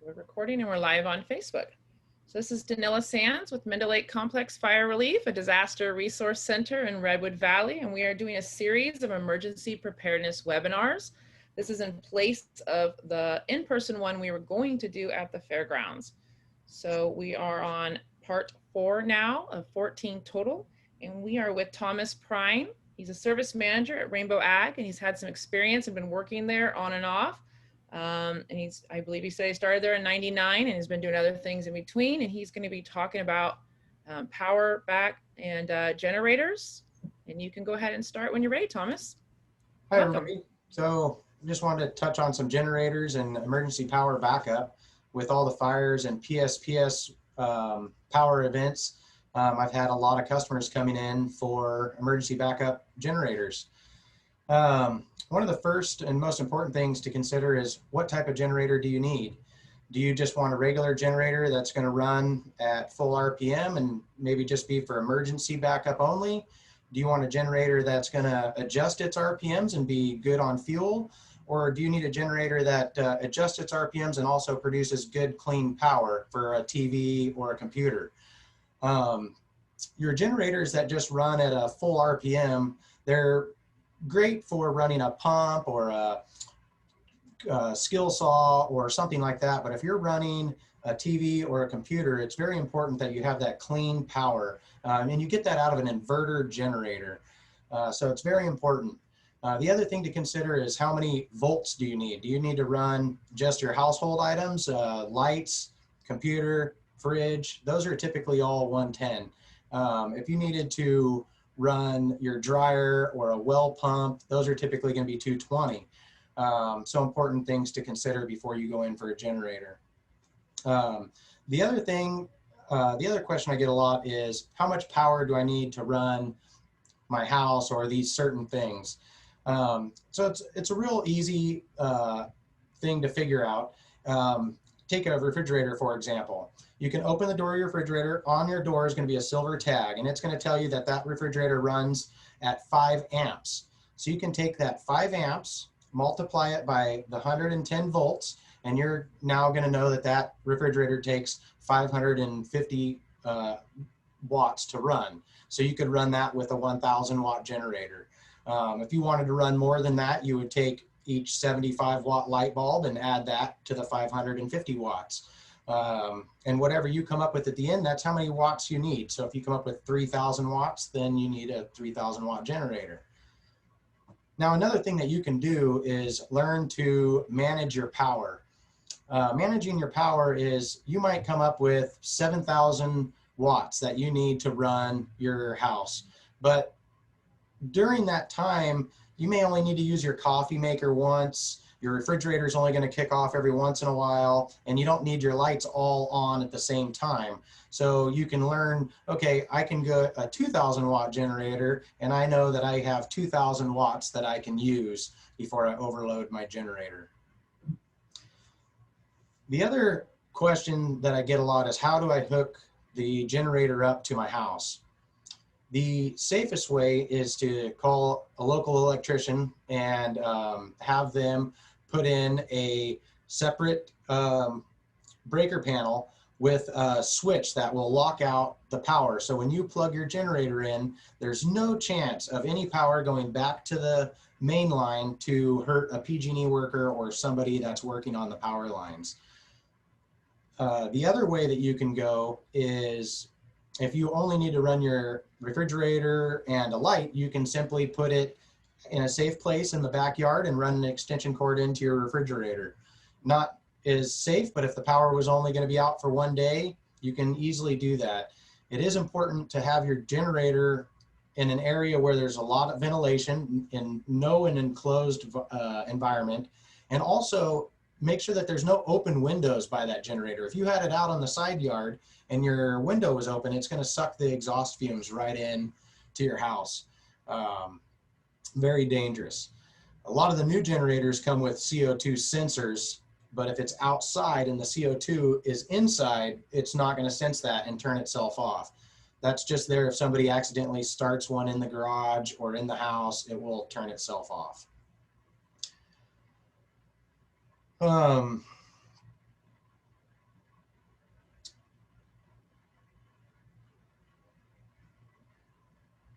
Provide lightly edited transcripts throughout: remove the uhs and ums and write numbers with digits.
We're recording and we're live on Facebook. So this is Danila Sands with MendoLake Complex Fire Relief, a disaster resource center in Redwood Valley, and we are doing a series of emergency preparedness webinars. This is in place of the in-person one we were going to do at the fairgrounds. So we are on part 4 now of 14 total, and we are with Thomas PRINE. He's a service manager at Rainbow Ag, and he's had some experience and been working there on and off. And I believe he said he started there in '99 and has been doing other things in between. And he's going to be talking about power back and generators. And you can go ahead and start when you're ready, Thomas. Hi, everybody. So just wanted to touch on some generators and emergency power backup with all the fires and PSPS power events. I've had a lot of customers coming in for emergency backup generators. One of the first and most important things to consider is what type of generator do you need? Do you just want a regular generator that's going to run at full RPM and maybe just be for emergency backup only? Do you want a generator that's going to adjust its RPMs and be good on fuel? Or do you need a generator that adjusts its RPMs and also produces good clean power for a TV or a computer? Your generators that just run at a full RPM, they're great for running a pump or a skill saw or something like that. But if you're running a TV or a computer, it's very important that you have that clean power. And you get that out of an inverter generator. So it's very important. The other thing to consider is how many volts do you need? Do you need to run just your household items, lights, computer, fridge? Those are typically all 110. If you needed to run your dryer or a well pump, those are typically going to be 220. So important things to consider before you go in for a generator. The other question I get a lot is how much power do I need to run my house or these certain things? So it's a real easy thing to figure out. Take a refrigerator, for example. You can open the door of your refrigerator. On your door is going to be a silver tag, and it's going to tell you that that refrigerator runs at 5 amps. So you can take that 5 amps, multiply it by the 110 volts, and you're now going to know that that refrigerator takes 550 watts to run. So you could run that with a 1,000 watt generator. If you wanted to run more than that, you would take each 75 watt light bulb and add that to the 550 watts. And whatever you come up with at the end, that's how many watts you need. So if you come up with 3,000 watts, then you need a 3,000 watt generator. Now, another thing that you can do is learn to manage your power. Managing your power is you might come up with 7,000 watts that you need to run your house. But during that time, you may only need to use your coffee maker once. Your refrigerator is only going to kick off every once in a while, and you don't need your lights all on at the same time. So you can learn, okay, I can go a 2,000 watt generator, and I know that I have 2,000 watts that I can use before I overload my generator. The other question that I get a lot is how do I hook the generator up to my house? The safest way is to call a local electrician and have them put in a separate breaker panel with a switch that will lock out the power. So when you plug your generator in, there's no chance of any power going back to the main line to hurt a PG&E worker or somebody that's working on the power lines. The other way that you can go is if you only need to run your refrigerator and a light, you can simply put it in a safe place in the backyard and run an extension cord into your refrigerator. Not as safe, but if the power was only going to be out for one day, you can easily do that. It is important to have your generator in an area where there's a lot of ventilation in an enclosed environment, and also make sure that there's no open windows by that generator. If you had it out on the side yard and your window was open, it's going to suck the exhaust fumes right in to your house. Very dangerous. A lot of the new generators come with CO2 sensors, but if it's outside and the CO2 is inside, it's not going to sense that and turn itself off. That's just there if somebody accidentally starts one in the garage or in the house, it will turn itself off.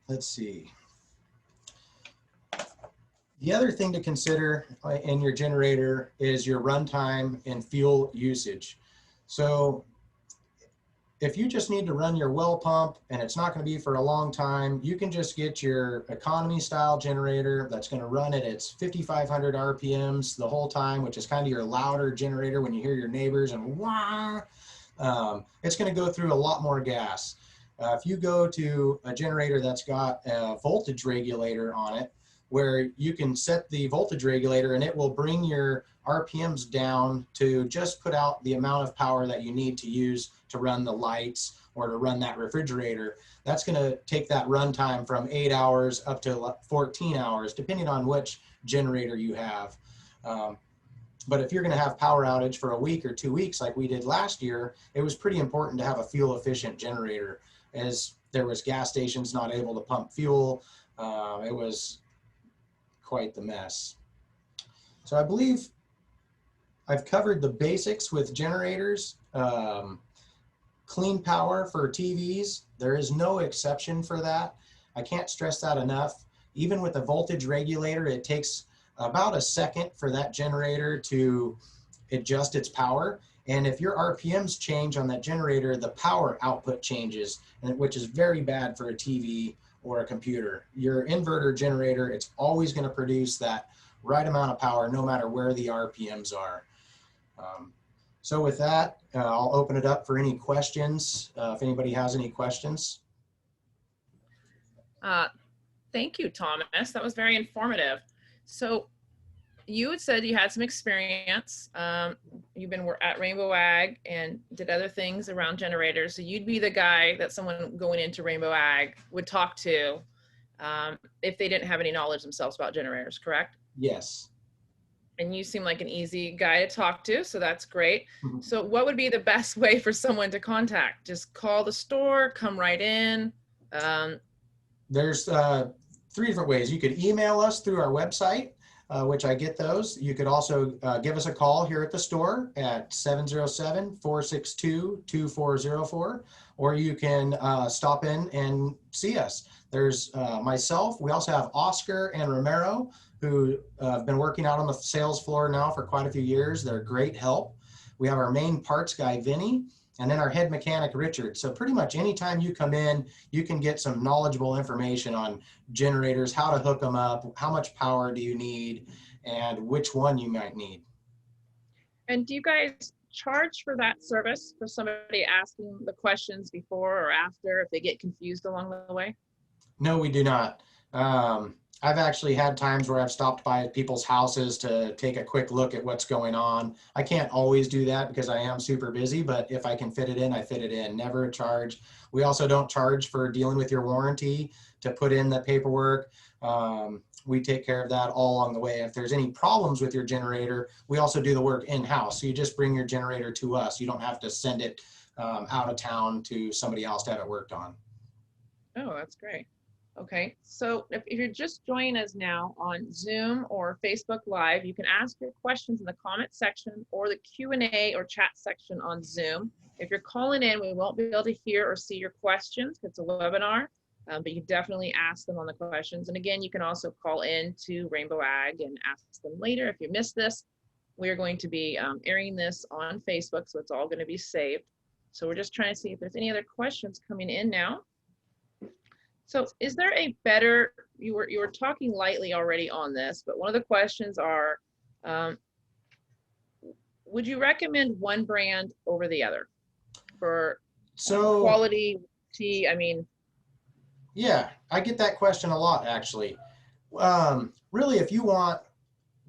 let's see. The other thing to consider in your generator is your runtime and fuel usage. So if you just need to run your well pump and it's not going to be for a long time, you can just get your economy style generator that's going to run at its 5,500 RPMs the whole time, which is kind of your louder generator when you hear your neighbors and wah. It's going to go through a lot more gas. If you go to a generator that's got a voltage regulator on it, where you can set the voltage regulator and it will bring your RPMs down to just put out the amount of power that you need to use to run the lights or to run that refrigerator. That's going to take that runtime from 8 hours up to 14 hours, depending on which generator you have. But if you're going to have power outage for a week or 2 weeks like we did last year, it was pretty important to have a fuel efficient generator, as there was gas stations not able to pump fuel. It was quite the mess. So I believe I've covered the basics with generators. Clean power for TVs, there is no exception for that. I can't stress that enough. Even with a voltage regulator, it takes about a second for that generator to adjust its power. And if your RPMs change on that generator, the power output changes, which is very bad for a TV or a computer. Your inverter generator, it's always going to produce that right amount of power no matter where the RPMs are. So with that, I'll open it up for any questions, if anybody has any questions. Thank you, Thomas. That was very informative. So you had said you had some experience. You've been at Rainbow Ag and did other things around generators. So you'd be the guy that someone going into Rainbow Ag would talk to if they didn't have any knowledge themselves about generators, correct? Yes. And you seem like an easy guy to talk to, so that's great. Mm-hmm. So what would be the best way for someone to contact? Just call the store, come right in? There's 3 different ways. You could email us through our website, which I get those. You could also give us a call here at the store at 707-462-2404, or you can stop in and see us. There's myself. We also have Oscar and Romero, who have been working out on the sales floor now for quite a few years. They're great help. We have our main parts guy, Vinny, and then our head mechanic, Richard. So pretty much anytime you come in, you can get some knowledgeable information on generators, how to hook them up, how much power do you need, and which one you might need. And do you guys charge for that service for somebody asking the questions before or after if they get confused along the way? No, we do not. I've actually had times where I've stopped by people's houses to take a quick look at what's going on. I can't always do that because I am super busy, but if I can fit it in, I fit it in. Never a charge. We also don't charge for dealing with your warranty to put in the paperwork. We take care of that all along the way. If there's any problems with your generator, we also do the work in-house. So you just bring your generator to us. You don't have to send it out of town to somebody else to have it worked on. Oh, that's great. Okay, so if you're just joining us now on Zoom or Facebook Live, you can ask your questions in the comment section or the Q&A or chat section on Zoom. If you're calling in, we won't be able to hear or see your questions. It's a webinar, but you definitely ask them on the questions. And again, you can also call in to Rainbow Ag and ask them later. If you missed this, we're going to be airing this on Facebook, so it's all going to be saved. So we're just trying to see if there's any other questions coming in now. So is there a better, you were talking lightly already on this, but one of the questions are, would you recommend one brand over the other for quality, tea? I mean. Yeah, I get that question a lot, actually. Really, if you want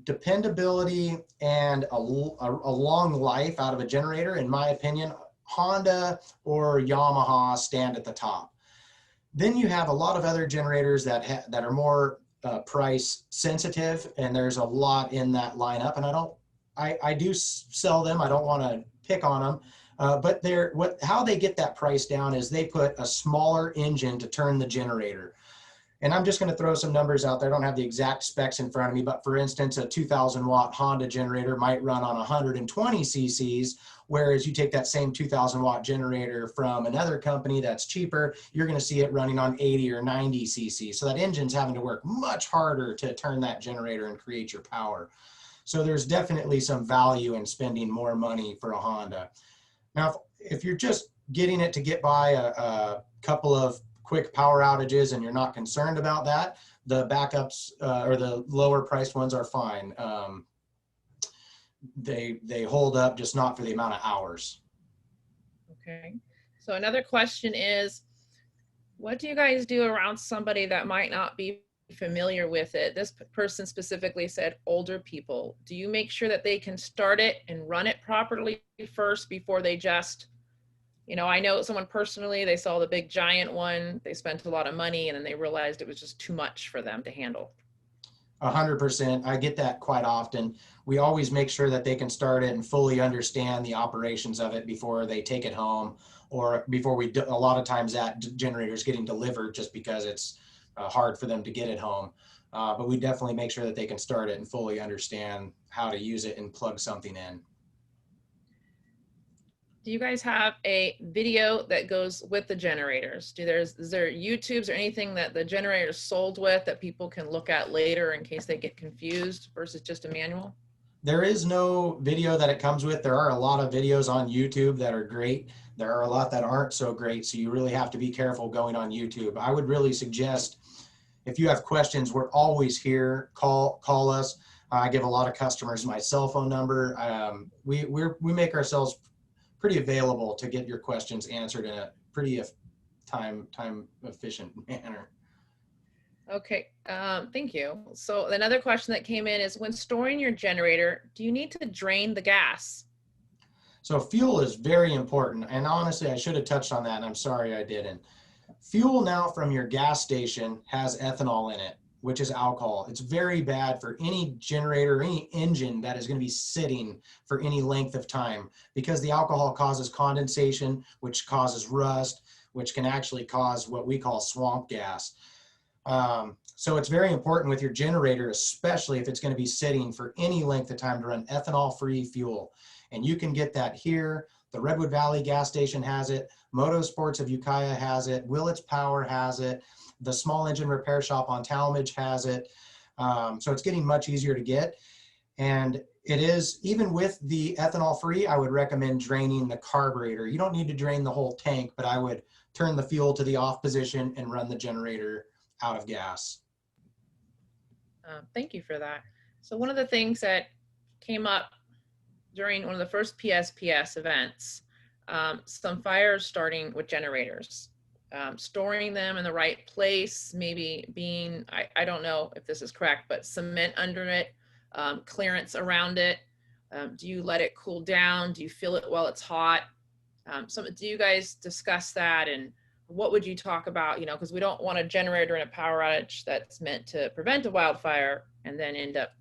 dependability and a long life out of a generator, in my opinion, Honda or Yamaha stand at the top. Then you have a lot of other generators that are more price sensitive, and there's a lot in that lineup. And I do sell them. I don't want to pick on them, but how they get that price down is they put a smaller engine to turn the generator. And I'm just going to throw some numbers out there. I don't have the exact specs in front of me, but for instance, a 2000 watt Honda generator might run on 120 cc's, whereas you take that same 2000 watt generator from another company that's cheaper, you're going to see it running on 80 or 90 cc's. So that engine's having to work much harder to turn that generator and create your power. So there's definitely some value in spending more money for a Honda. Now, if you're just getting it to get by a couple of quick power outages and you're not concerned about that, the backups or the lower priced ones are fine. They hold up, just not for the amount of hours. Okay. So another question is, what do you guys do around somebody that might not be familiar with it? This person specifically said older people. Do you make sure that they can start it and run it properly first before they just, you know, I know someone personally, they saw the big giant one, they spent a lot of money, and then they realized it was just too much for them to handle. 100%. I get that quite often. We always make sure that they can start it and fully understand the operations of it before they take it home, or before we do. A lot of times that generator is getting delivered just because it's hard for them to get it home. But we definitely make sure that they can start it and fully understand how to use it and plug something in. Do you guys have a video that goes with the generators? Is there YouTubes or anything that the generator is sold with that people can look at later in case they get confused versus just a manual? There is no video that it comes with. There are a lot of videos on YouTube that are great. There are a lot that aren't so great, so you really have to be careful going on YouTube. I would really suggest, if you have questions, we're always here. Call us. I give a lot of customers my cell phone number. We make ourselves pretty available to get your questions answered in a pretty time efficient manner. Okay, thank you. So another question that came in is, when storing your generator, do you need to drain the gas? So fuel is very important, and honestly, I should have touched on that, and I'm sorry I didn't. Fuel now from your gas station has ethanol in it, which is alcohol. It's very bad for any generator, any engine that is going to be sitting for any length of time, because the alcohol causes condensation, which causes rust, which can actually cause what we call swamp gas. So it's very important with your generator, especially if it's going to be sitting for any length of time, to run ethanol-free fuel. And you can get that here. The Redwood Valley gas station has it. Motorsports of Ukiah has it. Willits Power has it. The small engine repair shop on Talmadge has it. So it's getting much easier to get. And it is, even with the ethanol free, I would recommend draining the carburetor. You don't need to drain the whole tank, but I would turn the fuel to the off position and run the generator out of gas. Thank you for that. So one of the things that came up during one of the first PSPS events, some fires starting with generators. Storing them in the right place, maybe being, I don't know if this is correct, but cement under it, clearance around it. Do you let it cool down? Do you fill it while it's hot? Do you guys discuss that, and what would you talk about? You know, because we don't want a generator in a power outage that's meant to prevent a wildfire and then end up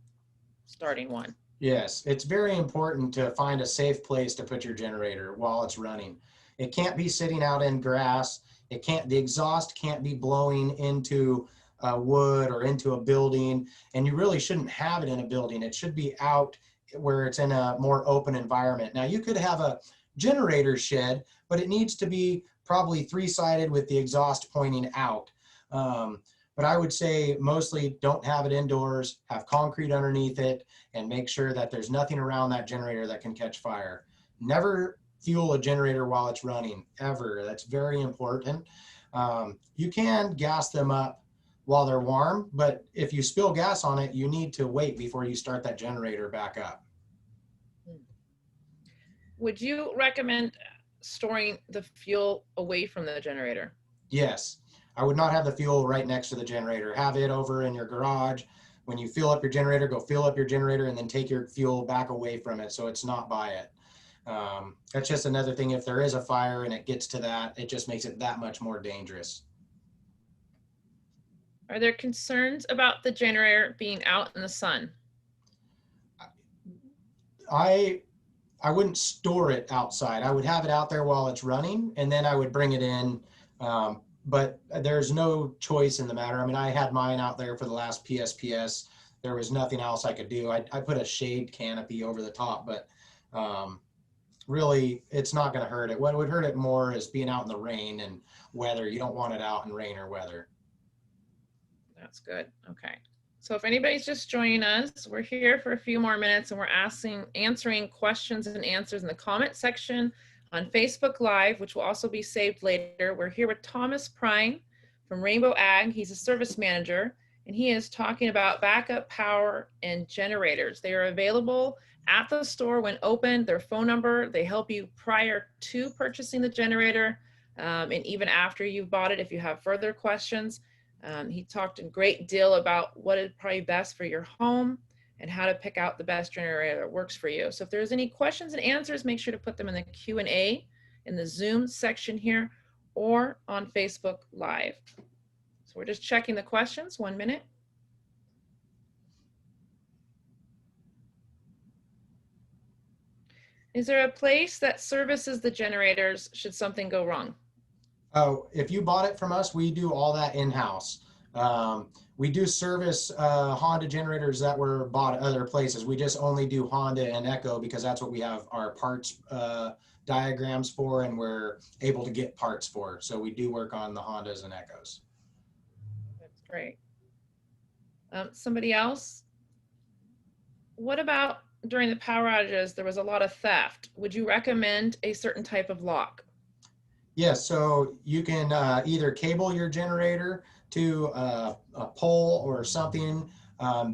starting one. Yes, it's very important to find a safe place to put your generator while it's running. It can't be sitting out in grass. The exhaust can't be blowing into wood or into a building, and you really shouldn't have it in a building. It should be out where it's in a more open environment. Now, you could have a generator shed, but it needs to be probably three-sided with the exhaust pointing out. But I would say mostly don't have it indoors, have concrete underneath it, and make sure that there's nothing around that generator that can catch fire. Never fuel a generator while it's running, ever. That's very important. You can gas them up while they're warm, but if you spill gas on it, you need to wait before you start that generator back up. Would you recommend storing the fuel away from the generator? Yes. I would not have the fuel right next to the generator. Have it over in your garage. When you fill up your generator, go fill up your generator and then take your fuel back away from it so it's not by it. That's just another thing. If there is a fire and it gets to that, it just makes it that much more dangerous. Are there concerns about the generator being out in the sun? I wouldn't store it outside. I would have it out there while it's running, and then I would bring it in but there's no choice in the matter. I mean, I had mine out there for the last PSPS. There was nothing else I could do. I put a shade canopy over the top, but really it's not going to hurt it. What would hurt it more is being out in the rain and weather. You don't want it out in rain or weather. That's good. Okay. So if anybody's just joining us, we're here for a few more minutes and we're answering questions and answers in the comment section on Facebook Live, which will also be saved later. We're here with Thomas Prine from Rainbow Ag. He's a service manager, and he is talking about backup power and generators. They are available at the store when open. Their phone number, they help you prior to purchasing the generator, and even after you've bought it if you have further questions. He talked a great deal about what is probably best for your home and how to pick out the best generator that works for you. So if there's any questions and answers, make sure to put them in the Q&A in the Zoom section here or on Facebook Live. So we're just checking the questions. 1 minute. Is there a place that services the generators should something go wrong? Oh, if you bought it from us, we do all that in-house. We do service Honda generators that were bought at other places. We just only do Honda and Echo because that's what we have our parts diagrams for, and we're able to get parts for. So we do work on the Hondas and Echoes. That's great. Somebody else? What about during the power outages, there was a lot of theft. Would you recommend a certain type of lock? Yes, so you can either cable your generator to a pole or something.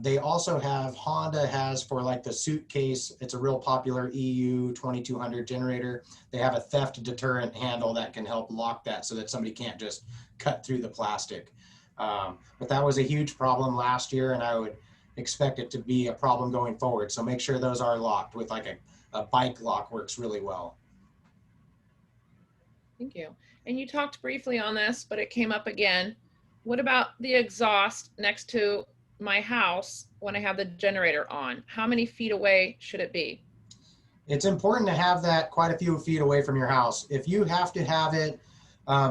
They also have, Honda has for like the suitcase, it's a real popular EU 2200 generator. They have a theft deterrent handle that can help lock that so that somebody can't just cut through the plastic. But that was a huge problem last year, and I would expect it to be a problem going forward. So make sure those are locked with like a bike lock works really well. Thank you. And you talked briefly on this, but it came up again. What about the exhaust next to my house when I have the generator on? How many feet away should it be? It's important to have that quite a few feet away from your house. If you have to have it,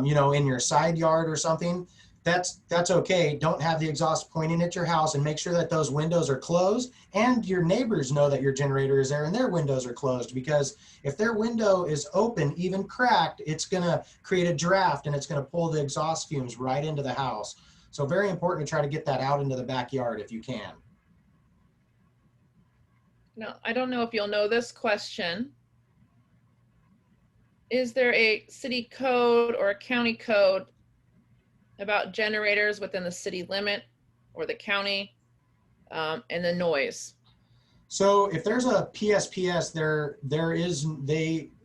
you know, in your side yard or something, that's okay. Don't have the exhaust pointing at your house, and make sure that those windows are closed and your neighbors know that your generator is there and their windows are closed, because if their window is open, even cracked, it's going to create a draft and it's going to pull the exhaust fumes right into the house. So very important to try to get that out into the backyard if you can. Now, I don't know if you'll know this question. Is there a city code or a county code about generators within the city limit or the county, and the noise? So if there's a PSPS,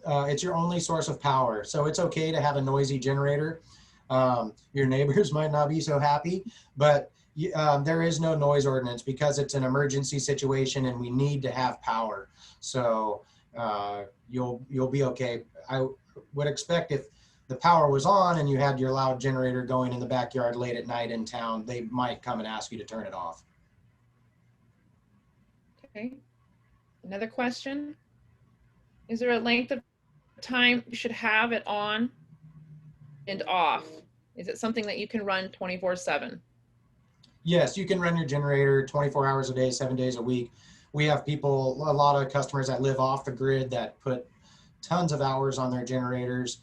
it's your only source of power. So it's okay to have a noisy generator. Your neighbors might not be so happy, but there is no noise ordinance because it's an emergency situation and we need to have power. So you'll be okay. I would expect if the power was on and you had your loud generator going in the backyard late at night in town, they might come and ask you to turn it off. Okay. Another question. Is there a length of time you should have it on and off? Is it something that you can run 24/7? Yes, you can run your generator 24 hours a day, 7 days a week. We have people, a lot of customers that live off the grid that put tons of hours on their generators.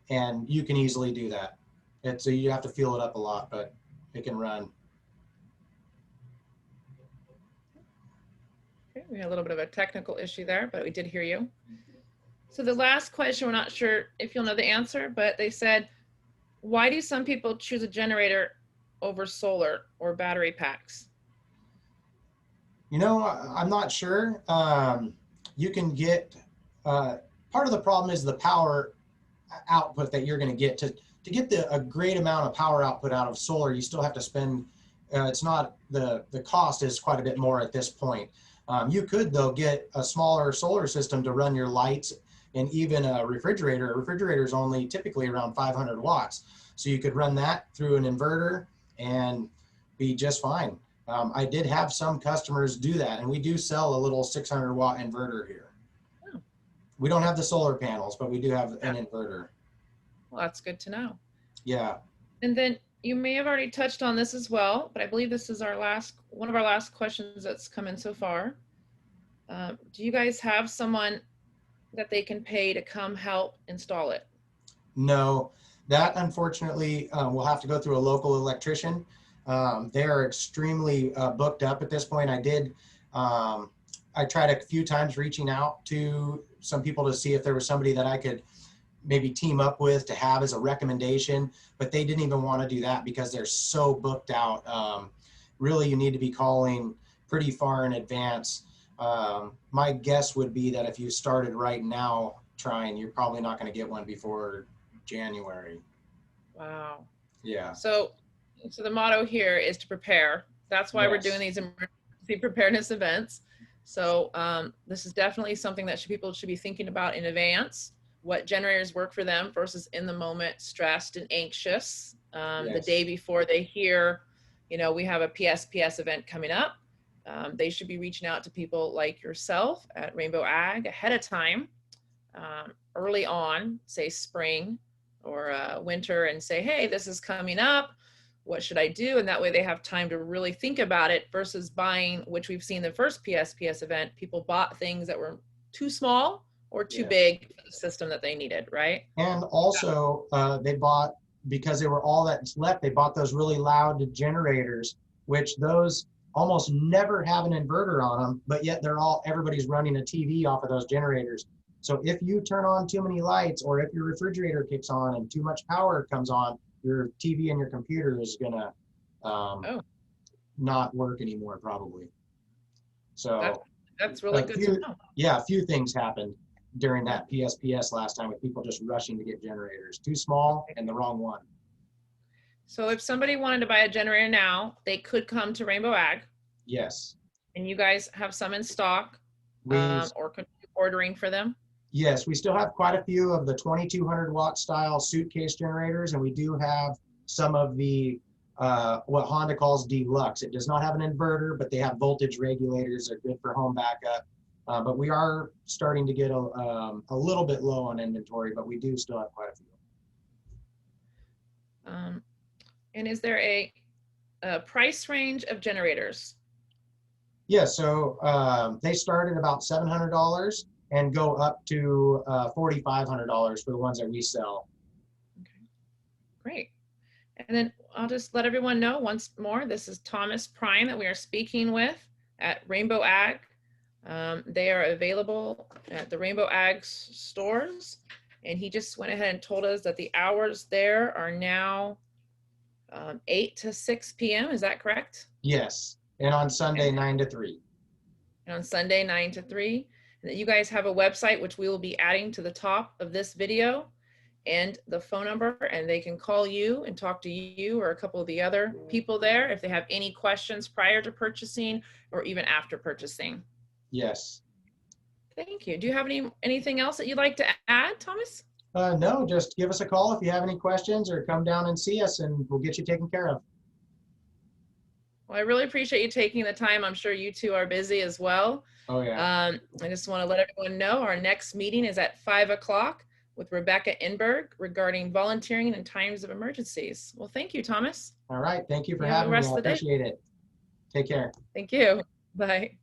And you can easily do that. So you have to fuel it up a lot, but it can run. Okay, we had a little bit of a technical issue there, but we did hear you. So the last question, we're not sure if you'll know the answer, but they said, why do some people choose a generator over solar or battery packs? You know, I'm not sure. You can get, part of the problem is the power output that you're going to get. To get a great amount of power output out of solar, you still have to spend, it's not, the cost is quite a bit more at this point. You could though get a smaller solar system to run your lights and even a refrigerator. A refrigerator is only typically around 500 watts. So you could run that through an inverter and be just fine. I did have some customers do that, and we do sell a little 600 watt inverter here. Oh. We don't have the solar panels, but we do have an inverter. Well, that's good to know. Yeah. And then you may have already touched on this as well, but I believe this is one of our last questions that's come in so far. Do you guys have someone that they can pay to come help install it? No, that unfortunately we'll have to go through a local electrician. They are extremely booked up at this point. I tried a few times reaching out to some people to see if there was somebody that I could maybe team up with to have as a recommendation, but they didn't even want to do that because they're so booked out. Really, you need to be calling pretty far in advance. My guess would be that if you started right now trying, you're probably not going to get one before January. Wow. Yeah. So the motto here is to prepare. That's why we're doing these emergency preparedness events. So this is definitely something that people should be thinking about in advance. What generators work for them versus in the moment, stressed and anxious. The day before they hear, you know, we have a PSPS event coming up. They should be reaching out to people like yourself at Rainbow Ag ahead of time, early on, say spring or winter, and say, hey, this is coming up. What should I do? And that way they have time to really think about it versus buying, which we've seen the first PSPS event, people bought things that were too small or too big for the system that they needed, right? And also they bought, because they were all that's left, they bought those really loud generators, which those almost never have an inverter on them, but yet everybody's running a TV off of those generators. So if you turn on too many lights, or if your refrigerator kicks on and too much power comes on, your TV and your computer is gonna not work anymore probably. So that's really good to know. Yeah, a few things happened during that PSPS last time with people just rushing to get generators. Too small and the wrong one. So if somebody wanted to buy a generator now, they could come to Rainbow Ag. Yes. And you guys have some in stock or could be ordering for them? Yes, we still have quite a few of the 2200 watt style suitcase generators, and we do have some of the what Honda calls deluxe. It does not have an inverter, but they have voltage regulators that are good for home backup. But we are starting to get a little bit low on inventory, but we do still have quite a few. And is there a price range of generators? Yeah, so they start at about $700 and go up to $4,500 for the ones that we sell. Okay, great. And then I'll just let everyone know once more, this is Thomas Prine that we are speaking with at Rainbow Ag. They are available at the Rainbow Ag stores. And he just went ahead and told us that the hours there are now 8 to 6 p.m. Is that correct? Yes. And on Sunday, 9 to 3. And on Sunday, 9 to 3. And that you guys have a website, which we will be adding to the top of this video, and the phone number, and they can call you and talk to you or a couple of the other people there if they have any questions prior to purchasing or even after purchasing. Yes. Thank you. Do you have anything else that you'd like to add, Thomas? No, just give us a call if you have any questions, or come down and see us and we'll get you taken care of. Well, I really appreciate you taking the time. I'm sure you two are busy as well. Oh yeah. I just want to let everyone know our next meeting is at 5 o'clock with Rebecca Inberg regarding volunteering in times of emergencies. Well, thank you, Thomas. All right. Thank you for having me. I appreciate it. Take care. Thank you. Bye.